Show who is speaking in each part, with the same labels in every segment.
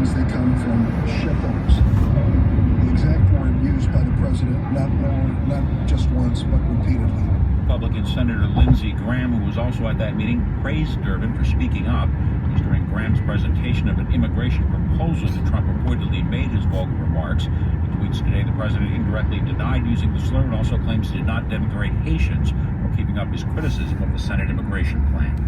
Speaker 1: donations, they come from shippers. The exact word used by the president, not just once, but repeatedly.
Speaker 2: Republican Senator Lindsey Graham, who was also at that meeting, praised Durbin for speaking up. It was during Graham's presentation of an immigration proposal that Trump reportedly made his vulgar remarks. He tweets today the president indirectly denied using the slur and also claims he did not denigrate Haitians while keeping up his criticism of the Senate immigration plan.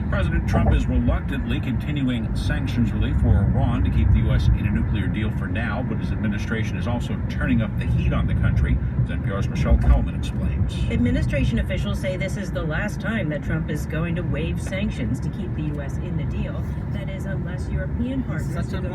Speaker 2: President Trump is reluctantly continuing sanctions relief for Iran to keep the U.S. in a nuclear deal for now, but his administration is also turning up the heat on the country, as NPR's Michelle Kelman explains.
Speaker 3: Administration officials say this is the last time that Trump is going to waive sanctions to keep the U.S. in the deal. That is, unless European partners negotiate a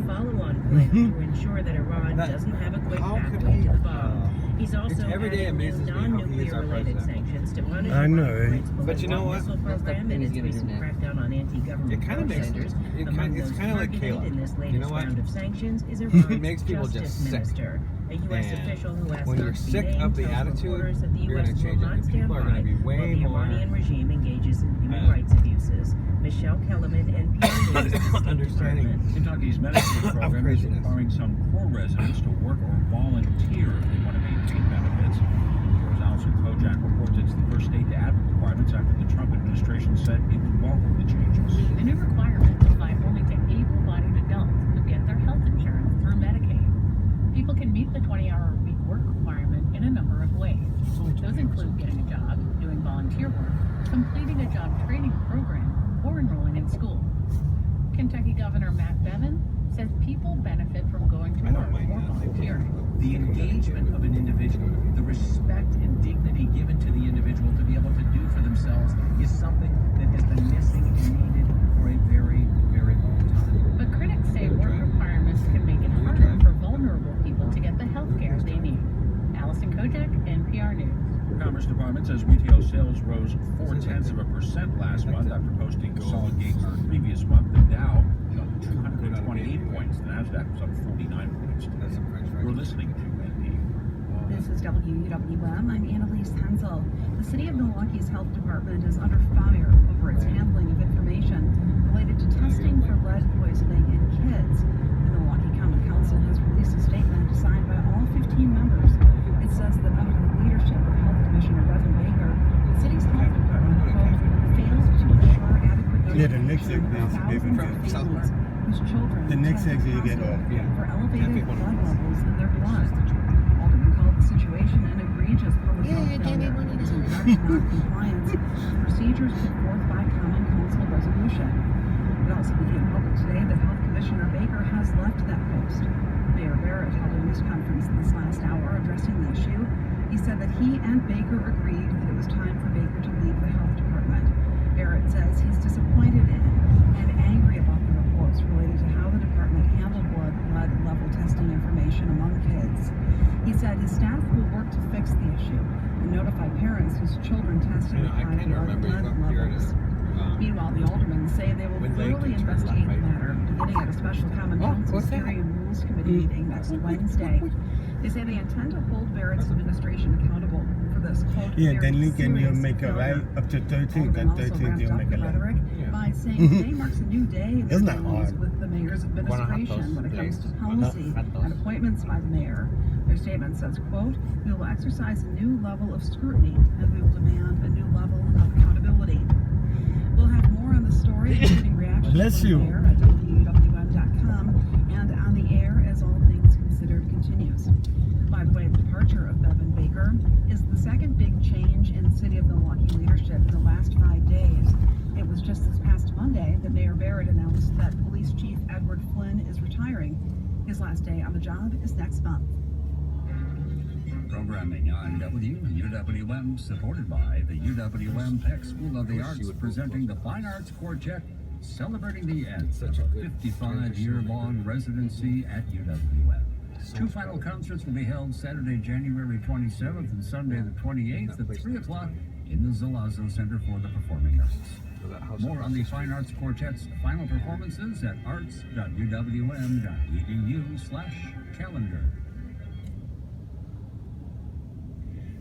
Speaker 3: follow-on plan to ensure that Iran doesn't have a quick pathway to the bomb. He's also adding non-nuclear related sanctions to punish Iran's
Speaker 4: but you know what?
Speaker 3: program and its recent crackdown on anti-government protesters. Among those targeted in this latest round of sanctions is Iran's justice minister, a U.S. official who asked not to be named, tells reporters that the U.S. will not stand by while the Iranian regime engages in human rights abuses. Michelle Kellerman, NPR News.
Speaker 4: Understanding.
Speaker 2: Kentucky's Medicaid program is requiring some poor residents to work or volunteer if they want to maintain benefits. Here's Allison Kojak reports it's the first state to add the requirements after the Trump administration said it would welcome the changes.
Speaker 5: The new requirements apply only to able-bodied adults who get their health insurance through Medicaid. People can meet the 20-hour-a-week work requirement in a number of ways. Those include getting a job, doing volunteer work, completing a job training program, or enrolling in school. Kentucky Governor Matt Bevin says people benefit from going to work or volunteering.
Speaker 2: The engagement of an individual, the respect and dignity given to the individual to be able to do for themselves is something that has been missing and needed for a very, very long time.
Speaker 5: But critics say work requirements can make it harder for vulnerable people to get the health care they need. Allison Kojak, NPR News.
Speaker 2: The Commerce Department says retail sales rose 0.4% last month after posting solid gains in the previous month. The Dow jumped 228 points. The Nasdaq was up 49 points. We're listening to NPR.
Speaker 6: This is WWM. I'm Annalise Hensel. The City of Milwaukee's health department is under fire over its handling of information related to testing for lead poisoning in kids. The Milwaukee County Council has released a statement signed by all 15 members. It says that under the leadership of Health Commissioner Bevan Baker, the city's health department, quote, failed to ensure adequate
Speaker 7: the next
Speaker 6: thousands of families whose children
Speaker 7: the next exit you get off.
Speaker 6: for elevated blood levels in their blood. Alderman called the situation an egregious public health failure and is in direct non-compliance with procedures put forth by Common Council resolution. It also became public today that Health Commissioner Baker has left that post. Mayor Barrett held a news conference this last hour addressing the issue. He said that he and Baker agreed that it was time for Baker to leave the health department. Barrett says he's disappointed in and angry about the reports related to how the department handled blood level testing information among kids. He said his staff will work to fix the issue and notify parents whose children tested with high blood levels. Meanwhile, the aldermen say they will thoroughly investigate the matter, beginning at a special Common Council Hearing and Rules Committee meeting next Wednesday. They say they intend to hold Barrett's administration accountable for this, quote,
Speaker 7: then you can make a right up to 13, then 13 you make a
Speaker 6: rhetoric by saying today marks a new day in the dealings with the mayor's administration when it comes to policy and appointments by the mayor. Their statement says, quote, we will exercise a new level of scrutiny and we will demand a new level of accountability. We'll have more on the story, including reactions from the mayor at WWM.com and on the air as All Things Considered continues. By the way, the departure of Bevan Baker is the second big change in City of Milwaukee leadership in the last 5 days. It was just this past Monday that Mayor Barrett announced that Police Chief Edward Flynn is retiring. His last day on the job is next month.
Speaker 8: Programming on WUWM, supported by the UWM Peck School of the Arts, presenting the Fine Arts Quartet, celebrating the end of a 55-year-long residency at UWM. Two final concerts will be held Saturday, January 27th and Sunday the 28th at 3 o'clock in the Zalazzo Center for the Performing Arts. More on the Fine Arts Quartet's final performances at arts.uwm.edu/calendar.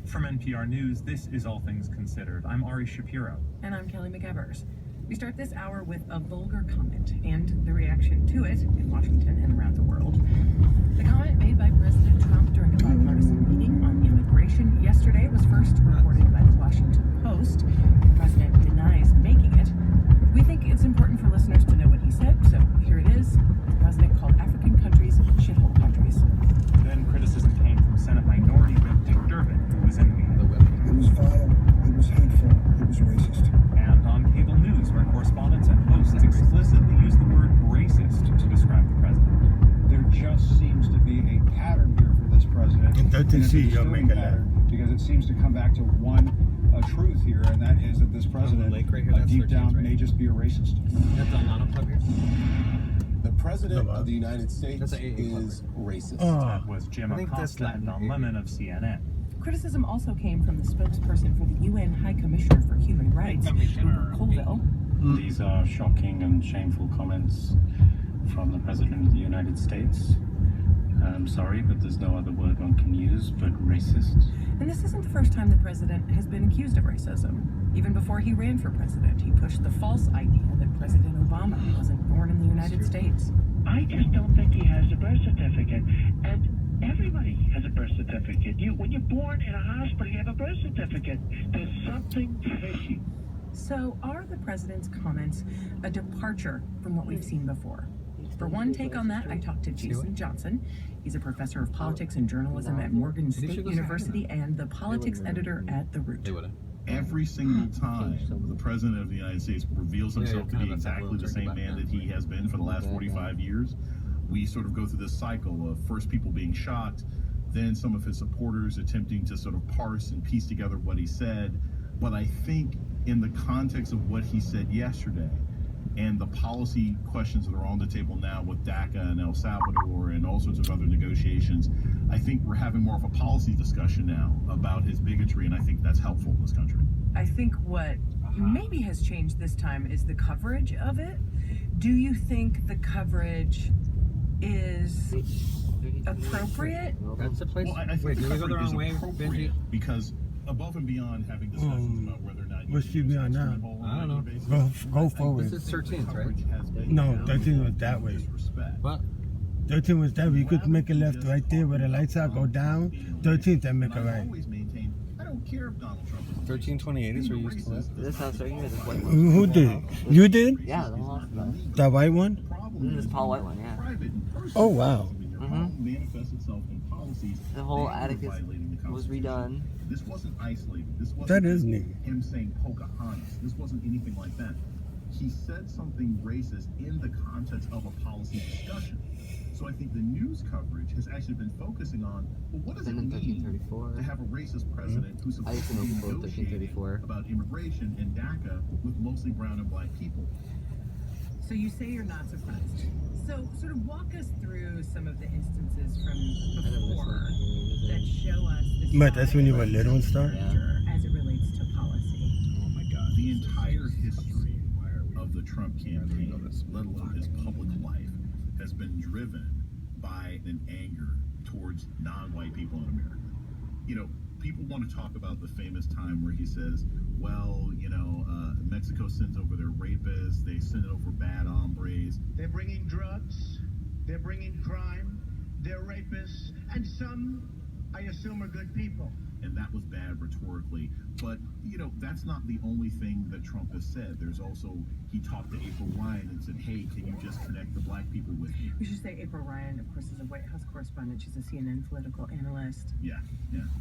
Speaker 9: From NPR News, this is All Things Considered. I'm Ari Shapiro.
Speaker 10: And I'm Kelly McEvers.
Speaker 6: We start this hour with a vulgar comment and the reaction to it in Washington and around the world. The comment made by President Trump during a bipartisan meeting on immigration yesterday was first reported by the Washington Post. The president denies making it. We think it's important for listeners to know what he said, so here it is. The president called African countries shithole countries.
Speaker 4: Then criticism came from Senate Minority Whip Dick Durbin, who was in the meeting.
Speaker 1: It was vile, it was hateful, it was racist.
Speaker 4: And on cable news, where correspondents and hosts explicitly used the word racist to describe the president.
Speaker 9: There just seems to be a pattern here for this president.
Speaker 7: In 13C, you'll make a
Speaker 9: pattern because it seems to come back to one truth here, and that is that this president, deep down, may just be a racist.
Speaker 10: The president of the United States is racist.
Speaker 4: That was Jim Acosta and Don Lemon of CNN.
Speaker 6: Criticism also came from the spokesperson for the UN High Commissioner for Human Rights, Rupert Colville.
Speaker 11: These are shocking and shameful comments from the President of the United States. I'm sorry, but there's no other word one can use but racist.
Speaker 6: And this isn't the first time the president has been accused of racism. Even before he ran for president, he pushed the false idea that President Obama wasn't born in the United States.
Speaker 12: I just don't think he has a birth certificate. And everybody has a birth certificate. When you're born in a hospital, you have a birth certificate. There's something fishy.
Speaker 6: So are the president's comments a departure from what we've seen before? For one take on that, I talked to Jason Johnson. He's a professor of politics and journalism at Morgan State University and the politics editor at The Root.
Speaker 13: Every single time the president of the United States reveals himself to be exactly the same man that he has been for the last 45 years, we sort of go through this cycle of first people being shocked, then some of his supporters attempting to sort of parse and piece together what he said. But I think in the context of what he said yesterday, and the policy questions that are on the table now with DACA and El Salvador and all sorts of other negotiations, I think we're having more of a policy discussion now about his bigotry, and I think that's helpful in this country.
Speaker 6: I think what maybe has changed this time is the coverage of it. Do you think the coverage is appropriate?
Speaker 3: That's the place.
Speaker 13: Well, I think the coverage is appropriate because above and beyond having discussions about whether or not
Speaker 7: what's she be on now?
Speaker 3: I don't know.
Speaker 7: Go forward.
Speaker 3: This is 13th, right?
Speaker 7: No, 13 was that way.
Speaker 3: What?
Speaker 7: 13 was that way. You could make a left right there where the lights are, go down. 13th, and make a right.
Speaker 13: I don't care if Donald Trump is
Speaker 3: 1328 is where you used to live.
Speaker 14: This house right here, this white one.
Speaker 7: Who did? You did?
Speaker 14: Yeah, the whole house.
Speaker 7: The white one?
Speaker 14: This tall white one, yeah.
Speaker 7: Oh, wow.
Speaker 14: The whole attic was redone.
Speaker 13: This wasn't isolated. This wasn't
Speaker 7: that is neat.
Speaker 13: Him saying Pocahontas. This wasn't anything like that. He said something racist in the context of a policy discussion. So I think the news coverage has actually been focusing on, well, what does it mean to have a racist president who's supposed to be negotiating about immigration and DACA with mostly brown and black people?
Speaker 6: So you say you're not surprised. So sort of walk us through some of the instances from before that show us this.
Speaker 7: But that's when you were little and stuff?
Speaker 6: As it relates to policy.
Speaker 13: Oh my God. The entire history of the Trump campaign, let alone his public life, has been driven by an anger towards non-white people in America. You know, people want to talk about the famous time where he says, well, you know, Mexico sends over their rapists, they send over bad hombres.
Speaker 12: They're bringing drugs, they're bringing crime, they're rapists, and some, I assume, are good people.
Speaker 13: And that was bad rhetorically. But, you know, that's not the only thing that Trump has said. There's also, he talked to April Ryan and said, hey, can you just connect the black people with me?
Speaker 6: We should say April Ryan, of course, is a White House correspondent. She's a CNN political analyst.
Speaker 13: Yeah.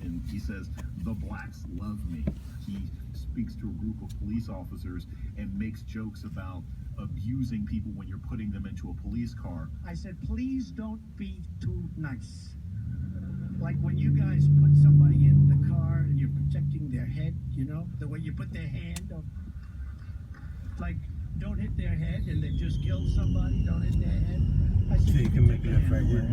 Speaker 13: And he says, the blacks love me. He speaks to a group of police officers and makes jokes about abusing people when you're putting them into a police car.
Speaker 12: I said, please don't be too nice. Like when you guys put somebody in the car and you're protecting their head, you know, the way you put their hand up, like don't hit their head and they just kill somebody, don't hit their head. I said,
Speaker 7: so you can make left right here.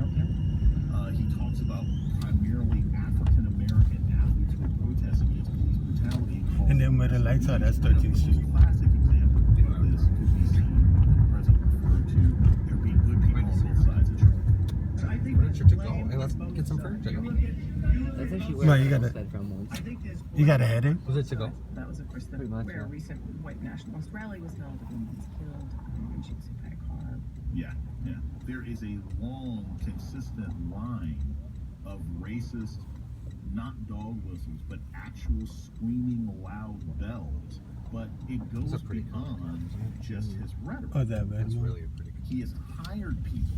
Speaker 13: He talks about primarily African American athletes who are protesting against police brutality.
Speaker 7: And then where the lights are, that's 13th Street.
Speaker 13: Classic example of this could be seen the president referred to there being good people on both sides of the truck.
Speaker 3: Hey, let's get some furniture.
Speaker 14: That's actually where
Speaker 7: you got a headache?
Speaker 3: Was it to go?
Speaker 6: That was a
Speaker 3: course,
Speaker 15: where a recent white nationalist rally was held, a woman was killed when she was hit by a car.
Speaker 13: Yeah. There is a long, consistent line of racist, not dog whistles, but actual screaming loud bells. But it goes beyond just his rhetoric.
Speaker 7: Oh, that's
Speaker 13: really pretty good. He has hired people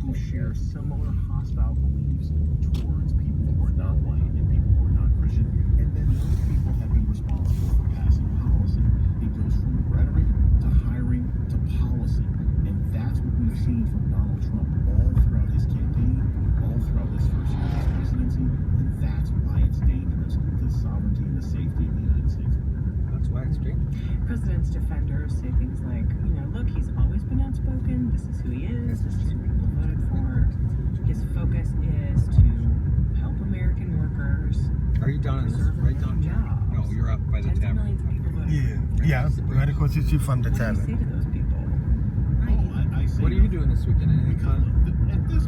Speaker 13: who share similar hostile beliefs towards people who are not white and people who are not Christian. And then those people have been responsible for passing policy. It goes from rhetoric to hiring to policy. And that's what we've seen from Donald Trump all throughout his campaign, all throughout this first year of his presidency. And that's why it's dangerous to the sovereignty and the safety of the United States.
Speaker 3: That's why it's dangerous.
Speaker 15: President's defenders say things like, look, he's always been outspoken. This is who he is. This is who people voted for. His focus is to help American workers.
Speaker 3: Are you down in this? Right down here? No, you're up by the
Speaker 15: Tens of
Speaker 3: tavern.
Speaker 15: millions of people voted
Speaker 7: Yeah, right across the street from the
Speaker 15: What do you
Speaker 7: tavern.
Speaker 15: say to those people?
Speaker 13: I say
Speaker 3: What are you doing this weekend? Anything fun?
Speaker 13: At this